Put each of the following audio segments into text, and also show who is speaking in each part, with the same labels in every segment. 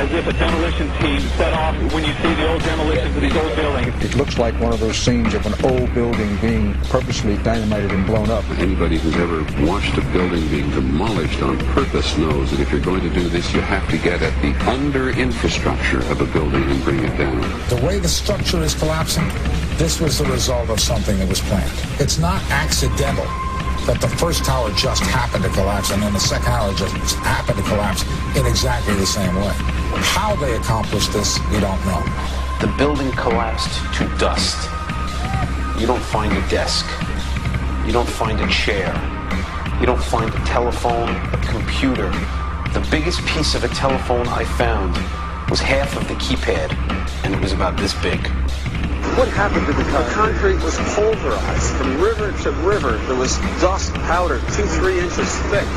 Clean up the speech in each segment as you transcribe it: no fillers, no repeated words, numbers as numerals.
Speaker 1: as if a demolition team set off when you see the old demolitions of these old buildings.
Speaker 2: It looks like one of those scenes of an old building being purposely dynamited and blown up.
Speaker 3: Anybody who's ever watched a building being demolished on purpose knows that if you're going to do this, you have to get at the under-infrastructure of a building and bring it down.
Speaker 4: The way the structure is collapsing, this was the result of something that was planned. It's not accidental that the first tower just happened to collapse and then the second tower just happened to collapse in exactly the same way. How they accomplished this, we don't know.
Speaker 5: The building collapsed to dust. You don't find a desk. You don't find a chair. You don't find a telephone, a computer. The biggest piece of a telephone I found was half of the keypad, and it was about this big.
Speaker 6: What happened to the concrete? The concrete was pulverized from river to river. There was dust powder 2-3 inches thick.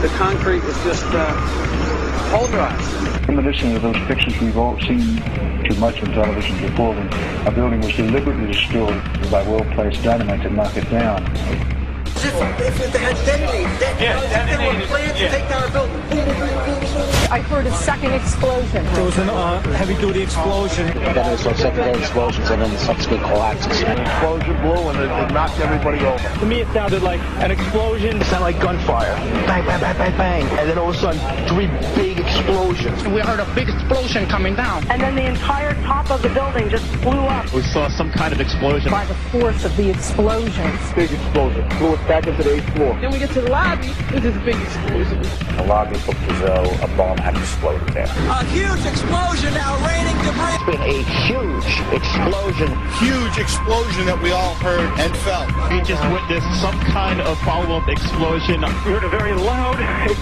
Speaker 6: The concrete was just pulverized.
Speaker 7: In addition to those pictures we've all seen too much on television before, when a building was deliberately destroyed by well-placed dynamite to knock it down.
Speaker 6: If they had detonated, they were planned to take down a building.
Speaker 8: I heard a second explosion.
Speaker 9: There was a heavy-duty explosion.
Speaker 10: Then there was some secondary explosions and then the subsequent collapses.
Speaker 11: An explosion blew and it knocked everybody over.
Speaker 9: To me, it sounded like an explosion.
Speaker 11: It sounded like gunfire. Bang, bang, bang, bang, bang. And then all of a sudden, 3 big explosions.
Speaker 8: We heard a big explosion coming down.
Speaker 12: And then the entire top of the building just blew up.
Speaker 13: We saw some kind of explosion.
Speaker 8: By the force of the explosions.
Speaker 11: Big explosion. Blew us back into the 8th floor.
Speaker 8: Then we get to the lobby, there's this big explosion.
Speaker 11: The lobby looked as though a bomb had exploded there.
Speaker 6: A huge explosion now raining debris.
Speaker 10: It's been a huge explosion.
Speaker 11: Huge explosion that we all heard and felt.
Speaker 13: We just witnessed some kind of follow-up explosion.
Speaker 1: We heard a very loud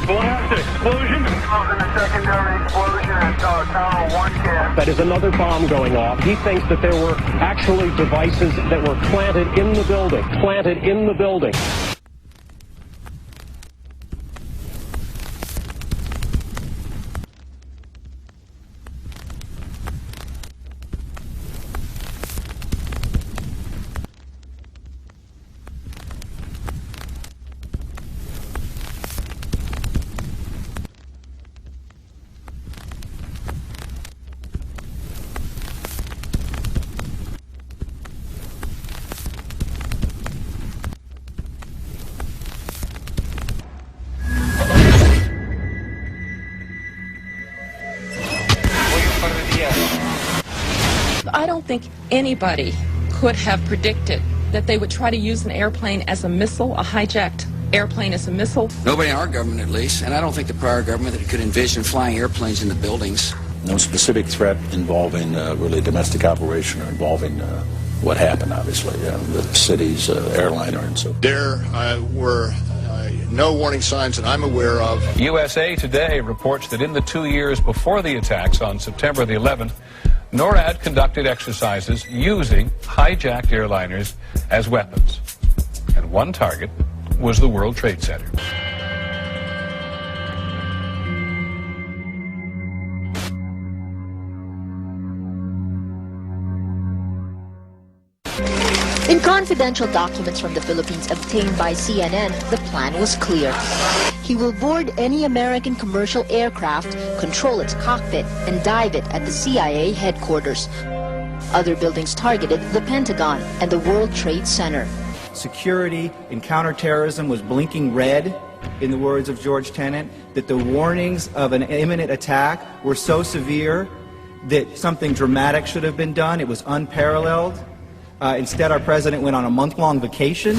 Speaker 1: blast explosion.
Speaker 6: And a secondary explosion at Tower 1 camp.
Speaker 9: That is another bomb going off. He thinks that there were actually devices that were planted in the building. Planted in the building.
Speaker 14: I don't think anybody could have predicted that they would try to use an airplane as a missile, a hijacked airplane as a missile.
Speaker 15: Nobody in our government, at least, and I don't think the prior government that could envision flying airplanes into buildings.
Speaker 16: No specific threat involving really domestic operation or involving what happened, obviously, the city's airliner and so.
Speaker 17: There were no warning signs that I'm aware of.
Speaker 18: USA Today reports that in the 2 years before the attacks on September the 11th, NORAD conducted exercises using hijacked airliners as weapons. And one target was the World Trade Center.
Speaker 19: In confidential documents from the Philippines obtained by CNN, the plan was clear. He will board any American commercial aircraft, control its cockpit, and dive it at the CIA headquarters. Other buildings targeted the Pentagon and the World Trade Center.
Speaker 20: Security and counterterrorism was blinking red, in the words of George Tenet, that the warnings of an imminent attack were so severe that something dramatic should have been done. It was unparalleled. Instead, our president went on a month-long vacation.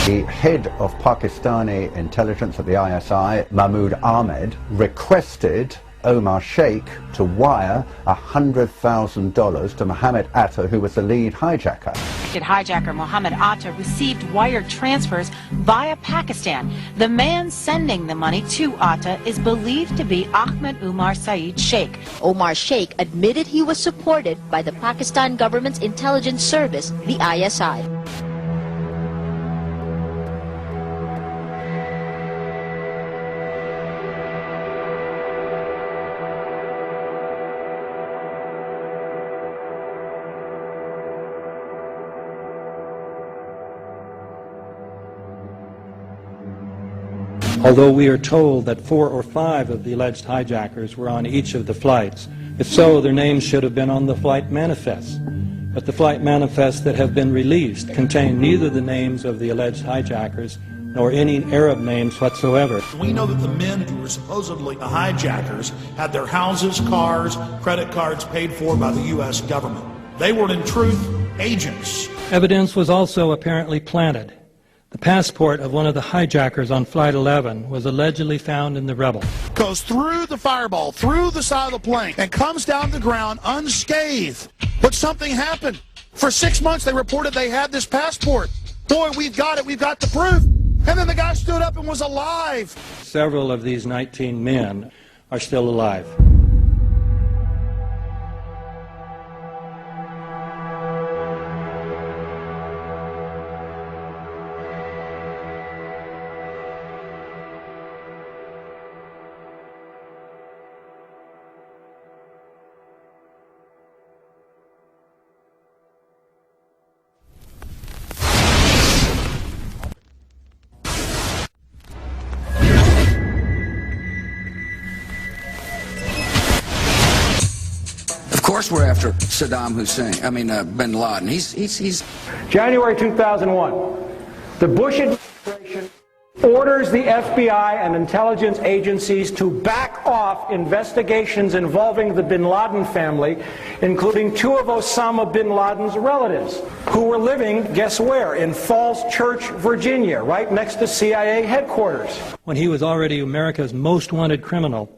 Speaker 17: The head of Pakistani intelligence at the ISI, Mahmoud Ahmed, requested Omar Sheikh to wire $100,000 to Mohammed Atta, who was the lead hijacker.
Speaker 2: Hijacker Mohammed Atta received wire transfers via Pakistan. The man sending the money to Atta is believed to be Ahmed Umar Saeed Sheikh.
Speaker 19: Omar Sheikh admitted he was supported by the Pakistan government's intelligence service, the ISI.
Speaker 9: although we are told that 4 or 5 of the alleged hijackers were on each of the flights. If so, their names should have been on the flight manifests. But the flight manifests that have been released contain neither the names of the alleged hijackers nor any Arab names whatsoever.
Speaker 21: We know that the men who were supposedly the hijackers had their houses, cars, credit cards paid for by the U.S. government. They were, in truth, agents.
Speaker 9: Evidence was also apparently planted. The passport of one of the hijackers on Flight 11 was allegedly found in the rubble.
Speaker 21: Goes through the fireball, through the side of the plane, and comes down the ground unscathed. But something happened. For 6 months they reported they had this passport. Boy, we've got it, we've got the proof. And then the guy stood up and was alive.
Speaker 9: Several of these 19 men are still alive.
Speaker 15: Of course we're after Saddam Hussein, bin Laden. He's
Speaker 9: January 2001, the Bush administration orders the FBI and intelligence agencies to back off investigations involving the bin Laden family, including 2 of Osama bin Laden's relatives, who were living, guess where, in Falls Church, Virginia, right next to CIA headquarters. When he was already America's most wanted criminal,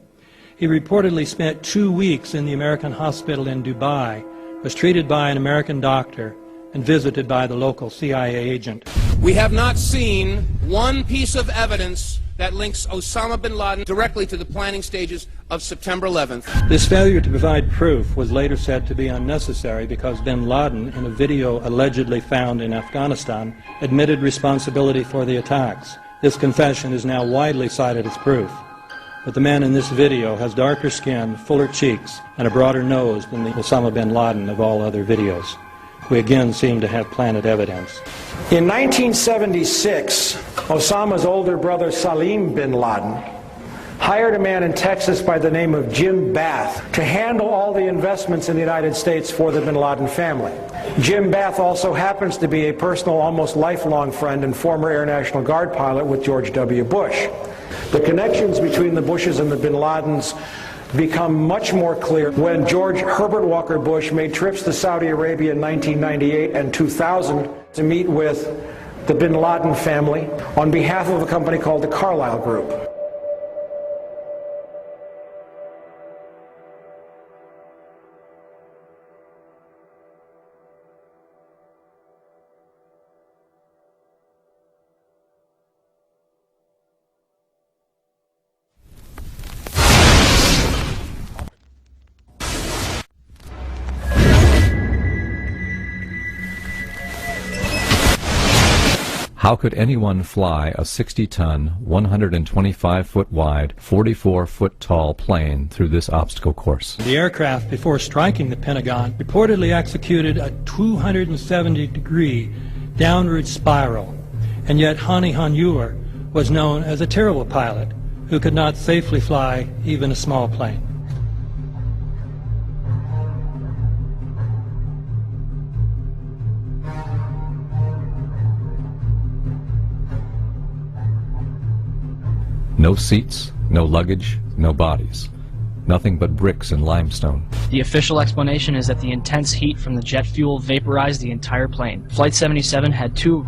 Speaker 9: he reportedly spent 2 weeks in the American hospital in Dubai, was treated by an American doctor, and visited by the local CIA agent.
Speaker 22: We have not seen one piece of evidence that links Osama bin Laden directly to the planning stages of September 11th.
Speaker 9: This failure to provide proof was later said to be unnecessary because bin Laden, in a video allegedly found in Afghanistan, admitted responsibility for the attacks. This confession is now widely cited as proof. But the man in this video has darker skin, fuller cheeks, and a broader nose than the Osama bin Laden of all other videos. We again seem to have planted evidence. In 1976, Osama's older brother Salim bin Laden hired a man in Texas by the name of Jim Bath to handle all the investments in the United States for the bin Laden family. Jim Bath also happens to be a personal, almost lifelong friend and former Air National Guard pilot with George W. Bush. The connections between the Bushes and the bin Ladens become much more clear when George Herbert Walker Bush made trips to Saudi Arabia in 1998 and 2000 to meet with the bin Laden family on behalf of a company called the Carlyle Group.
Speaker 23: How could anyone fly a 60-ton, 125-foot wide, 44-foot tall plane through this obstacle course?
Speaker 9: The aircraft, before striking the Pentagon, reportedly executed a 270-degree downward spiral, and yet Hani Hanjour was known as a terrible pilot who could not safely fly even a small plane.
Speaker 23: No seats, no luggage, no bodies. Nothing but bricks and limestone.
Speaker 24: The official explanation is that the intense heat from the jet fuel vaporized the entire plane. Flight 77 had 2